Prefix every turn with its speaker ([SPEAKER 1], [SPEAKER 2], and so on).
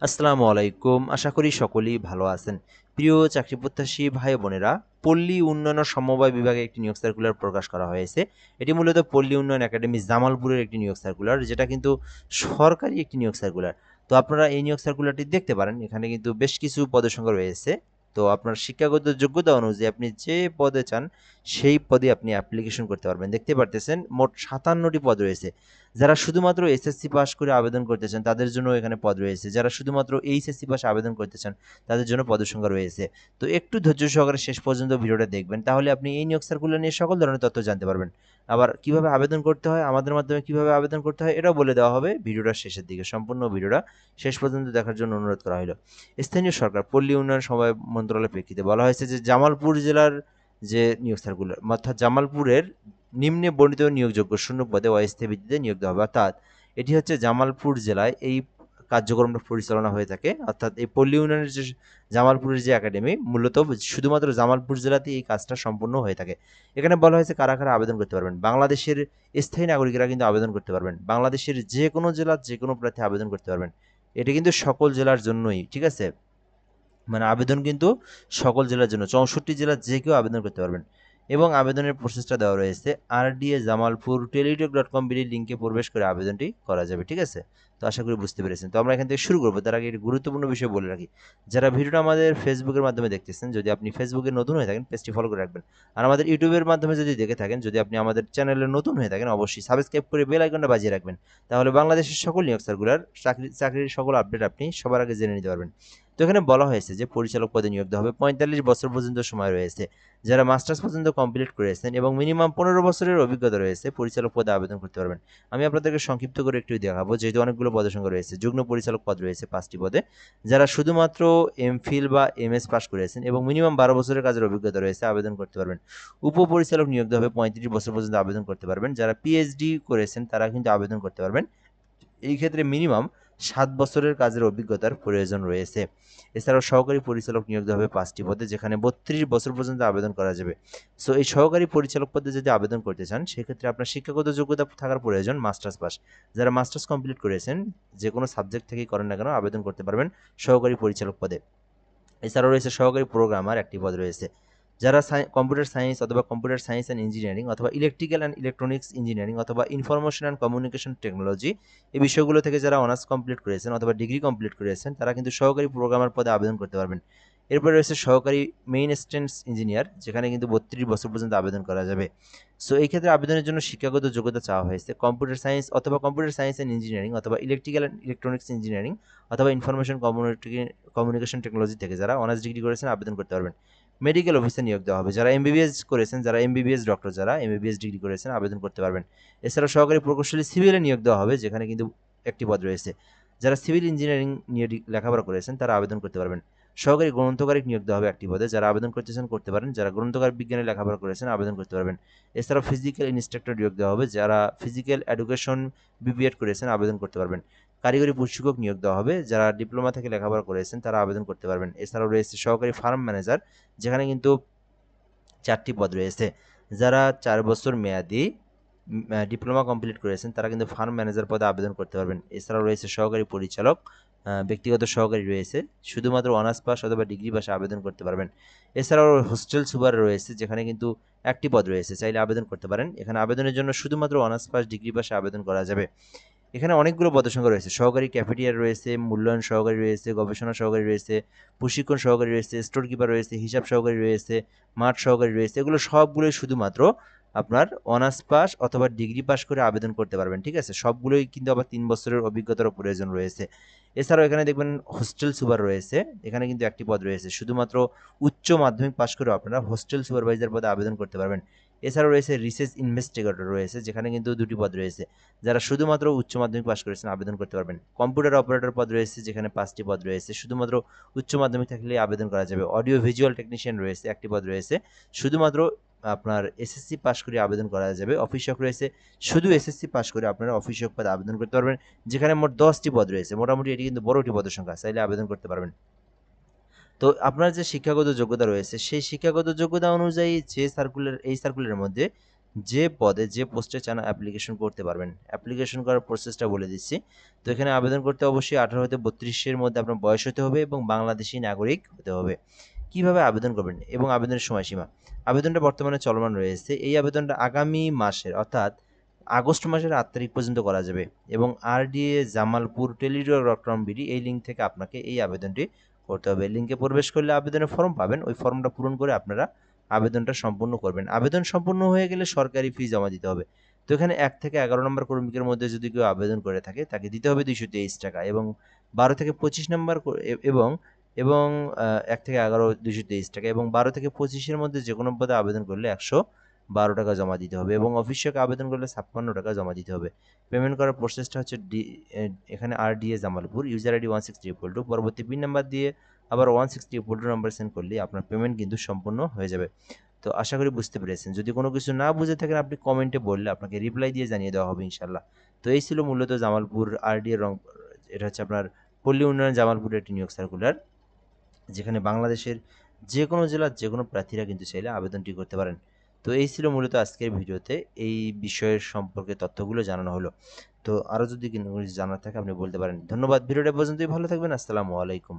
[SPEAKER 1] আসসালামু আলাইকুম। আশা করি সকলেই ভালো আছেন। প্রিয় চাকরি প্রত্যাশী ভাই বোনেরা, পল্লী উন্নয়ন ও সমবায় বিভাগে একটি নিয়োগ সার্কুলার প্রকাশ করা হয়েছে। এটি মূলত পল্লী উন্নয়ন একাডেমি জামালপুরের একটি নিয়োগ সার্কুলার, যেটা কিন্তু সরকারি একটি নিয়োগ সার্কুলার। তো আপনারা এই নিয়োগ সার্কুলারটি দেখতে পারেন। এখানে কিন্তু বেশ কিছু পদের সংখ্যা রয়েছে। তো আপনার শিক্ষাগত যোগ্যতা অনুযায়ী আপনি যে পদে চান সেই পদে আপনি অ্যাপ্লিকেশন করতে পারবেন। দেখতে পারতেছেন মোট ৫৭টি পদ রয়েছে। যারা শুধুমাত্র এসএসসি পাস করে আবেদন করতে চান তাদের জন্য এখানে পদ রয়েছে। যারা শুধুমাত্র এইচএসসি পাশে আবেদন করতে চান তাদের জন্য পদের সংখ্যা রয়েছে। তো একটু ধৈর্য সহকারে শেষ পর্যন্ত ভিডিওটা দেখবেন, তাহলে আপনি এই নিয়োগ সার্কুলার নিয়ে সকল ধরনের তথ্য জানতে পারবেন। আবার কিভাবে আবেদন করতে হয়, আমাদের মাধ্যমে কিভাবে আবেদন করতে হয় এটাও বলে দেওয়া হবে ভিডিওটার শেষের দিকে। সম্পূর্ণ ভিডিওটা শেষ পর্যন্ত দেখার জন্য অনুরোধ করা হলো। স্থানীয় সরকার পল্লী উন্নয়ন সমবায় মন্ত্রণালয়ের প্রেক্ষিতে বলা হয়েছে যে জামালপুর জেলার যে নিয়োগ সার্কুলার, অর্থাৎ জামালপুরের নিম্নে বর্ণিত নিয়োগযোগ্য শূন্য পদে অস্থায়ী ভিত্তিতে নিয়োগ দেওয়া হবে। অর্থাৎ এটি হচ্ছে জামালপুর জেলায় এই কার্যক্রমটা পরিচালনা হয়ে থাকে। অর্থাৎ এই পল্লী উন্নয়নের যে জামালপুরের যে একাডেমি, মূলত শুধুমাত্র জামালপুর জেলাতেই এই কাজটা সম্পূর্ণ হয়ে থাকে। এখানে বলা হয়েছে কারা কারা আবেদন করতে পারবেন। বাংলাদেশের স্থায়ী নাগরিকরা কিন্তু আবেদন করতে পারবেন। বাংলাদেশের যে কোনো জেলার যে কোনো প্রার্থী আবেদন করতে পারবেন। এটা কিন্তু সকল জেলার জন্যই, ঠিক আছে? মানে আবেদন কিন্তু সকল জেলার জন্য, ৬৪ জেলার যে কেউ আবেদন করতে পারবেন। এবং আবেদনের প্রসেসটা দেওয়া রয়েছে RDA জামালপুর টেলিটক.com.bd লিঙ্কে প্রবেশ করে আবেদনটি করা যাবে, ঠিক আছে? তো আশা করি বুঝতে পেরেছেন। তো আমরা এখান থেকে শুরু করবো, তার আগে একটি গুরুত্বপূর্ণ বিষয় বলে রাখি। যারা ভিডিওটা আমাদের ফেসবুকের মাধ্যমে দেখতেছেন, যদি আপনি ফেসবুকে নতুন হয়ে থাকেন পেজটি ফলো করে রাখবেন। আর আমাদের ইউটিউবের মাধ্যমে যদি দেখে থাকেন, যদি আপনি আমাদের চ্যানেলে নতুন হয়ে থাকেন, অবশ্যই সাবস্ক্রাইব করে বেল আইকনটা বাজিয়ে রাখবেন। তাহলে বাংলাদেশের সকল নিয়োগ সার্কুলার, চাকরির সকল আপডেট আপনি সবার আগে জেনে নিতে পারবেন। তো এখানে বলা হয়েছে যে পরিচালক পদে নিয়োগ দেওয়া হবে। ৪৫ বছর পর্যন্ত সময় রয়েছে। যারা মাস্টার্স পর্যন্ত কমপ্লিট করেছেন এবং মিনিমাম ১৫ বছরের অভিজ্ঞতা রয়েছে পরিচালক পদে আবেদন করতে পারবেন। আমি আপনাদেরকে সংক্ষিপ্ত করে একটু দেখাবো, যেহেতু অনেকগুলো পদের সংখ্যা রয়েছে। যুগ্ম পরিচালক পদ রয়েছে ৫টি পদে। যারা শুধুমাত্র এমফিল বা এমএস পাস করেছেন এবং মিনিমাম ১২ বছরের কাজের অভিজ্ঞতা রয়েছে আবেদন করতে পারবেন। উপপরিচালক নিয়োগ দেওয়া হবে। ৩৫ বছর পর্যন্ত আবেদন করতে পারবেন। যারা পিএইচডি করেছেন তারা কিন্তু আবেদন করতে পারবেন। এই ক্ষেত্রে মিনিমাম ৭ বছরের কাজের অভিজ্ঞতার প্রয়োজন রয়েছে। এছাড়াও সহকারী পরিচালক নিয়োগ দেওয়া হবে ৫টি পদে, যেখানে ৩২ বছর পর্যন্ত আবেদন করা যাবে। সো এই সহকারী পরিচালক পদে যদি আবেদন করতে চান, সেক্ষেত্রে আপনার শিক্ষাগত যোগ্যতা থাকার প্রয়োজন মাস্টার্স পাস। যারা মাস্টার্স কমপ্লিট করেছেন, যে কোনো সাবজেক্ট থেকেই করেন না কেন আবেদন করতে পারবেন সহকারী পরিচালক পদে। এছাড়াও রয়েছে সহকারী প্রোগ্রামার একটি পদ রয়েছে। যারা কম্পিউটার সায়েন্স অথবা কম্পিউটার সায়েন্স অ্যান্ড ইঞ্জিনিয়ারিং অথবা ইলেকট্রিক্যাল অ্যান্ড ইলেকট্রনিক্স ইঞ্জিনিয়ারিং অথবা ইনফরমেশন অ্যান্ড কমিউনিকেশন টেকনোলজি এই বিষয়গুলো থেকে যারা অনার্স কমপ্লিট করেছেন অথবা ডিগ্রি কমপ্লিট করেছেন, তারা কিন্তু সহকারী প্রোগ্রামার পদে আবেদন করতে পারবেন। এরপরে রয়েছে সহকারী মেইনটেন্যান্স ইঞ্জিনিয়ার, যেখানে কিন্তু ৩২ বছর পর্যন্ত আবেদন করা যাবে। সো এই ক্ষেত্রে আবেদনের জন্য শিক্ষাগত যোগ্যতা চাওয়া হয়েছে কম্পিউটার সায়েন্স অথবা কম্পিউটার সায়েন্স অ্যান্ড ইঞ্জিনিয়ারিং অথবা ইলেকট্রিক্যাল অ্যান্ড ইলেকট্রনিক্স ইঞ্জিনিয়ারিং অথবা ইনফরমেশন কমিউনিকেশন টেকনোলজি থেকে যারা অনার্স ডিগ্রি করেছেন আবেদন করতে পারবেন। মেডিকেল অফিসার নিয়োগ দেওয়া হবে। যারা এমবিবিএস করেছেন, যারা এমবিবিএস ডক্টর, যারা এমবিবিএস ডিগ্রি করেছেন আবেদন করতে পারবেন। এছাড়াও সহকারী প্রকৌশলী সিভিলে নিয়োগ দেওয়া হবে, যেখানে কিন্তু একটি পদ রয়েছে। যারা সিভিল ইঞ্জিনিয়ারিং নিয়ে লেখাপড়া করেছেন তারা আবেদন করতে পারবেন। সহকারী গ্রন্থকারিক নিয়োগ দেওয়া হবে একটি পদে। যারা আবেদন করতেছেন করতে পারেন। যারা গ্রন্থকার বিজ্ঞানে লেখাপড়া করেছেন আবেদন করতে পারবেন। এছাড়াও ফিজিক্যাল ইনস্ট্রাক্টর নিয়োগ দেওয়া হবে। যারা ফিজিক্যাল এডুকেশন বিবিএড করেছেন আবেদন করতে পারবেন। কারিগরি প্রশিক্ষক নিয়োগ দেওয়া হবে। যারা ডিপ্লোমা থেকে লেখাপড়া করেছেন তারা আবেদন করতে পারবেন। এছাড়াও রয়েছে সহকারী ফার্ম ম্যানেজার, যেখানে কিন্তু ৪টি পদ রয়েছে। যারা ৪ বছর মেয়াদি ডিপ্লোমা কমপ্লিট করেছেন তারা কিন্তু ফার্ম ম্যানেজার পদে আবেদন করতে পারবেন। এছাড়াও রয়েছে সহকারী পরিচালক, ব্যক্তিগত সহকারী রয়েছে। শুধুমাত্র অনার্স পাস অথবা ডিগ্রি পাশে আবেদন করতে পারবেন। এছাড়াও হোস্টেল সুপার রয়েছে, যেখানে কিন্তু একটি পদ রয়েছে, চাইলে আবেদন করতে পারেন। এখানে আবেদনের জন্য শুধুমাত্র অনার্স পাস ডিগ্রি পাশে আবেদন করা যাবে। এখানে অনেকগুলো পদসংখ্যা রয়েছে। সহকারী ক্যাফেটেরিয়া রয়েছে, মূল্যায়ন সহকারী রয়েছে, গবেষণা সহকারী রয়েছে, প্রশিক্ষণ সহকারী রয়েছে, স্টোর কিপার রয়েছে, হিসাব সহকারী রয়েছে, মাঠ সহকারী রয়েছে। এগুলো সবগুলোই শুধুমাত্র আপনার অনার্স পাস অথবা ডিগ্রি পাস করে আবেদন করতে পারবেন, ঠিক আছে? সবগুলোই কিন্তু আবার ৩ বছরের অভিজ্ঞতারও প্রয়োজন রয়েছে। এছাড়াও এখানে দেখবেন হোস্টেল সুপার রয়েছে। এখানে কিন্তু একটি পদ রয়েছে। শুধুমাত্র উচ্চ মাধ্যমিক পাস করেও আপনারা হোস্টেল সুপারভাইজার পদে আবেদন করতে পারবেন। এছাড়াও রয়েছে রিসার্চ ইনভেস্টিগেটর রয়েছে, যেখানে কিন্তু ২টি পদ রয়েছে। যারা শুধুমাত্র উচ্চ মাধ্যমিক পাস করেছেন আবেদন করতে পারবেন। কম্পিউটার অপারেটর পদ রয়েছে, যেখানে ৫টি পদ রয়েছে। শুধুমাত্র উচ্চ মাধ্যমিক থাকলেই আবেদন করা যাবে। অডিও ভিজুয়াল টেকনিশিয়ান রয়েছে, একটি পদ রয়েছে। শুধুমাত্র আপনার এসএসসি পাস করে আবেদন করা যাবে। অফিসক রয়েছে, শুধু এসএসসি পাস করে আপনারা অফিসক পদে আবেদন করতে পারবেন, যেখানে মোট ১০টি পদ রয়েছে। মোটামুটি এটি কিন্তু বড়টি পদের সংখ্যা, চাইলে আবেদন করতে পারবেন। তো আপনার যে শিক্ষাগত যোগ্যতা রয়েছে সেই শিক্ষাগত যোগ্যতা অনুযায়ী যে সার্কুলার, এই সার্কুলারের মধ্যে যে পদে যে পোস্টে চান অ্যাপ্লিকেশন করতে পারবেন। অ্যাপ্লিকেশন করার প্রসেসটা বলে দিচ্ছি। তো এখানে আবেদন করতে অবশ্যই 18 হতে 32 এর মধ্যে আপনার বয়স হতে হবে এবং বাংলাদেশী নাগরিক হতে হবে। কিভাবে আবেদন করবেন এবং আবেদনের সময়সীমা? আবেদনটা বর্তমানে চলমান রয়েছে। এই আবেদনটা আগামী মাসের অর্থাৎ আগস্ট মাসের 8 তারিখ পর্যন্ত করা যাবে এবং RDA জামালপুর টেলিটক.com.bd এই লিঙ্ক থেকে আপনাকে এই আবেদনটি করতে হবে। লিঙ্কে প্রবেশ করলে আবেদনের ফর্ম পাবেন। ওই ফর্মটা পূরণ করে আপনারা আবেদনটা সম্পূর্ণ করবেন। আবেদন সম্পূর্ণ হয়ে গেলে সরকারি ফি জমা দিতে হবে। তো এখানে 1 থেকে 11 নম্বর কর্মীকের মধ্যে যদি কেউ আবেদন করে থাকে তাকে দিতে হবে ৳223 এবং 12 থেকে 25 নম্বর এবং ১ থেকে ১১ ৳223 এবং 12 থেকে 25 এর মধ্যে যেকোনো পদে আবেদন করলে ৳112 জমা দিতে হবে এবং অফিসিয়াল আবেদন করলে ৳56 জমা দিতে হবে। পেমেন্ট করার প্রসেসটা হচ্ছে এখানে RDA জামালপুর ইউজার আইডি 16322 পরবর্তী পিন নাম্বার দিয়ে আবার 16322 নাম্বার সেন্ড করলেই আপনার পেমেন্ট কিন্তু সম্পূর্ণ হয়ে যাবে। তো আশা করি বুঝতে পেরেছেন। যদি কোনো কিছু না বুঝে থাকেন আপনি কমেন্টে বললে আপনাকে রিপ্লাই দিয়ে জানিয়ে দেওয়া হবে ইনশাআল্লাহ। তো এই ছিল মূলত জামালপুর RDA এটা হচ্ছে আপনার পল্লী উন্নয়ন জামালপুরের একটি নিয়োগ সার্কুলার। যেখানে বাংলাদেশের যেকোনো জেলার যেকোনো প্রার্থীরা কিন্তু চাইলে আবেদনটি করতে পারেন। তো এই ছিল মূলত আজকের ভিডিওতে এই বিষয়ের সম্পর্কে তথ্যগুলো জানানো হলো। তো আরও যদি কোনো কিছু জানার থাকে আপনি বলতে পারেন। ধন্যবাদ। ভিডিওটা এ পর্যন্তই। ভালো থাকবেন। আসসালামু আলাইকুম।